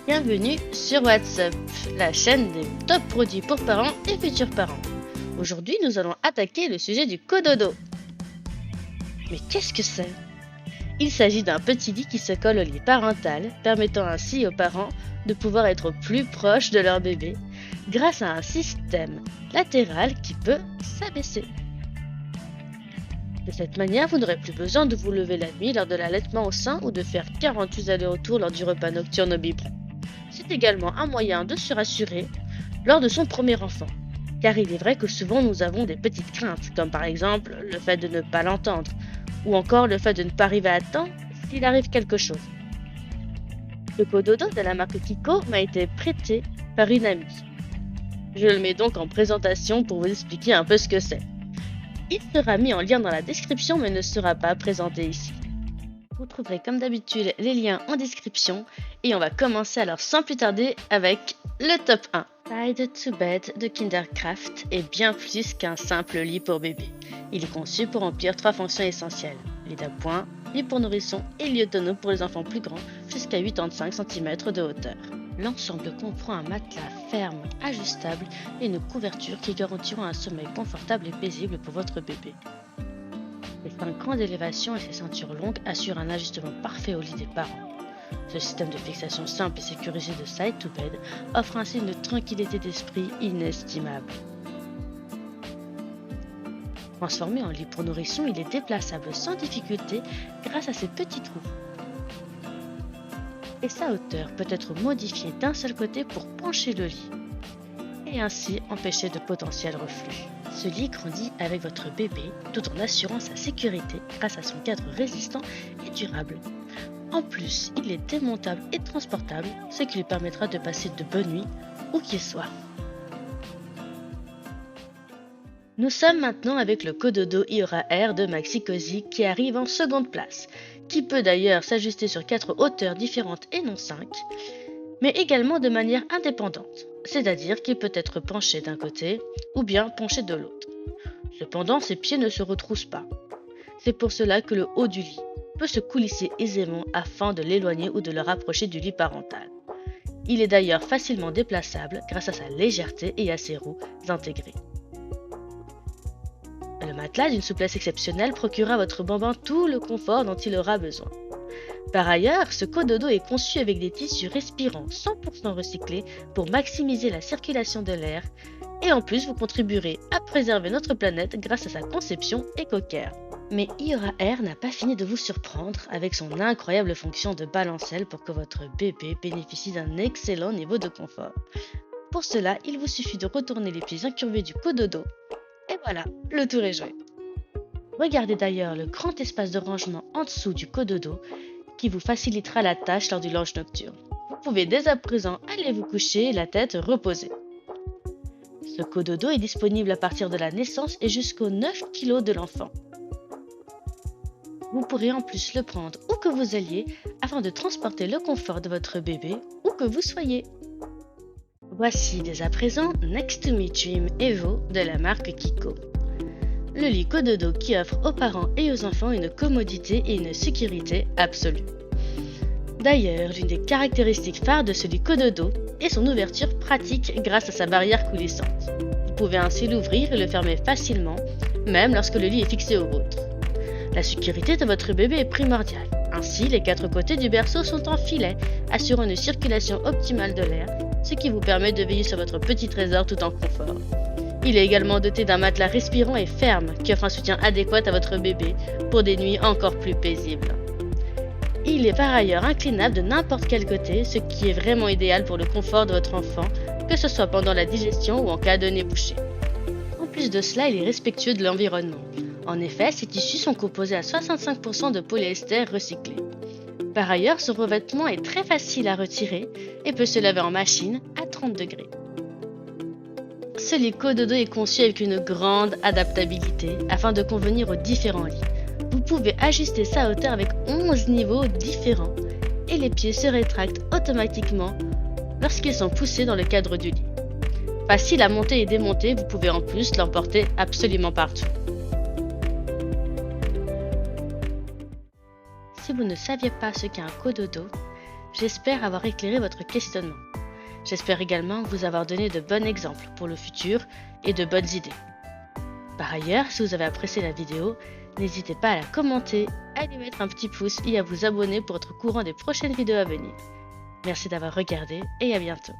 Bienvenue sur WhatsApp, la chaîne des top produits pour parents et futurs parents. Aujourd'hui, nous allons attaquer le sujet du cododo. Mais qu'est-ce que c'est? Il s'agit d'un petit lit qui se colle au lit parental, permettant ainsi aux parents de pouvoir être plus proches de leur bébé grâce à un système latéral qui peut s'abaisser. De cette manière, vous n'aurez plus besoin de vous lever la nuit lors de l'allaitement au sein ou de faire 48 allers-retours lors du repas nocturne au biberon. C'est également un moyen de se rassurer lors de son premier enfant. Car il est vrai que souvent nous avons des petites craintes, comme par exemple le fait de ne pas l'entendre, ou encore le fait de ne pas arriver à temps s'il arrive quelque chose. Le cododo de la marque Kiko m'a été prêté par une amie. Je le mets donc en présentation pour vous expliquer un peu ce que c'est. Il sera mis en lien dans la description mais ne sera pas présenté ici. Vous trouverez comme d'habitude les liens en description et on va commencer alors sans plus tarder avec le top 1. Tide to Bed de Kindercraft est bien plus qu'un simple lit pour bébé. Il est conçu pour remplir 3 fonctions essentielles. Lit d'appoint, lit pour nourrisson et lit autonome pour les enfants plus grands jusqu'à 85 cm de hauteur. L'ensemble comprend un matelas ferme, ajustable et une couverture qui garantiront un sommeil confortable et paisible pour votre bébé. Les 5 rangs d'élévation et ses ceintures longues assurent un ajustement parfait au lit des parents. Ce système de fixation simple et sécurisé de Side to Bed offre ainsi une tranquillité d'esprit inestimable. Transformé en lit pour nourrisson, il est déplaçable sans difficulté grâce à ses petits trous. Et sa hauteur peut être modifiée d'un seul côté pour pencher le lit et ainsi empêcher de potentiels reflux. Ce lit grandit avec votre bébé tout en assurant sa sécurité grâce à son cadre résistant et durable. En plus, il est démontable et transportable, ce qui lui permettra de passer de bonnes nuits où qu'il soit. Nous sommes maintenant avec le cododo Iora Air de Maxi Cosi qui arrive en seconde place, qui peut d'ailleurs s'ajuster sur 4 hauteurs différentes et non 5, mais également de manière indépendante, c'est-à-dire qu'il peut être penché d'un côté ou bien penché de l'autre. Cependant, ses pieds ne se retroussent pas. C'est pour cela que le haut du lit peut se coulisser aisément afin de l'éloigner ou de le rapprocher du lit parental. Il est d'ailleurs facilement déplaçable grâce à sa légèreté et à ses roues intégrées. Le matelas d'une souplesse exceptionnelle procurera à votre bambin tout le confort dont il aura besoin. Par ailleurs, ce cododo est conçu avec des tissus respirants 100% recyclés pour maximiser la circulation de l'air et en plus vous contribuerez à préserver notre planète grâce à sa conception éco-care. Mais Iora Air n'a pas fini de vous surprendre avec son incroyable fonction de balancelle pour que votre bébé bénéficie d'un excellent niveau de confort. Pour cela, il vous suffit de retourner les pieds incurvés du cododo. Et voilà, le tour est joué. Regardez d'ailleurs le grand espace de rangement en dessous du cododo qui vous facilitera la tâche lors du lunch nocturne. Vous pouvez dès à présent aller vous coucher la tête reposée. Ce cododo est disponible à partir de la naissance et jusqu'aux 9 kg de l'enfant. Vous pourrez en plus le prendre où que vous alliez afin de transporter le confort de votre bébé où que vous soyez. Voici dès à présent Next to Me Dream Evo de la marque Kiko. Le lit cododo qui offre aux parents et aux enfants une commodité et une sécurité absolue. D'ailleurs, l'une des caractéristiques phares de ce lit cododo est son ouverture pratique grâce à sa barrière coulissante. Vous pouvez ainsi l'ouvrir et le fermer facilement, même lorsque le lit est fixé au vôtre. La sécurité de votre bébé est primordiale. Ainsi, les 4 côtés du berceau sont en filet, assurant une circulation optimale de l'air, ce qui vous permet de veiller sur votre petit trésor tout en confort. Il est également doté d'un matelas respirant et ferme qui offre un soutien adéquat à votre bébé pour des nuits encore plus paisibles. Il est par ailleurs inclinable de n'importe quel côté, ce qui est vraiment idéal pour le confort de votre enfant, que ce soit pendant la digestion ou en cas de nez bouché. En plus de cela, il est respectueux de l'environnement. En effet, ces tissus sont composés à 65% de polyester recyclé. Par ailleurs, ce revêtement est très facile à retirer et peut se laver en machine à 30 degrés. Ce lit cododo est conçu avec une grande adaptabilité afin de convenir aux différents lits. Vous pouvez ajuster sa hauteur avec 11 niveaux différents et les pieds se rétractent automatiquement lorsqu'ils sont poussés dans le cadre du lit. Facile à monter et démonter, vous pouvez en plus l'emporter absolument partout. Si vous ne saviez pas ce qu'est un cododo, J'espère avoir éclairé votre questionnement. J'espère également vous avoir donné de bons exemples pour le futur et de bonnes idées. Par ailleurs, si vous avez apprécié la vidéo, n'hésitez pas à la commenter, à lui mettre un petit pouce et à vous abonner pour être au courant des prochaines vidéos à venir. Merci d'avoir regardé et à bientôt.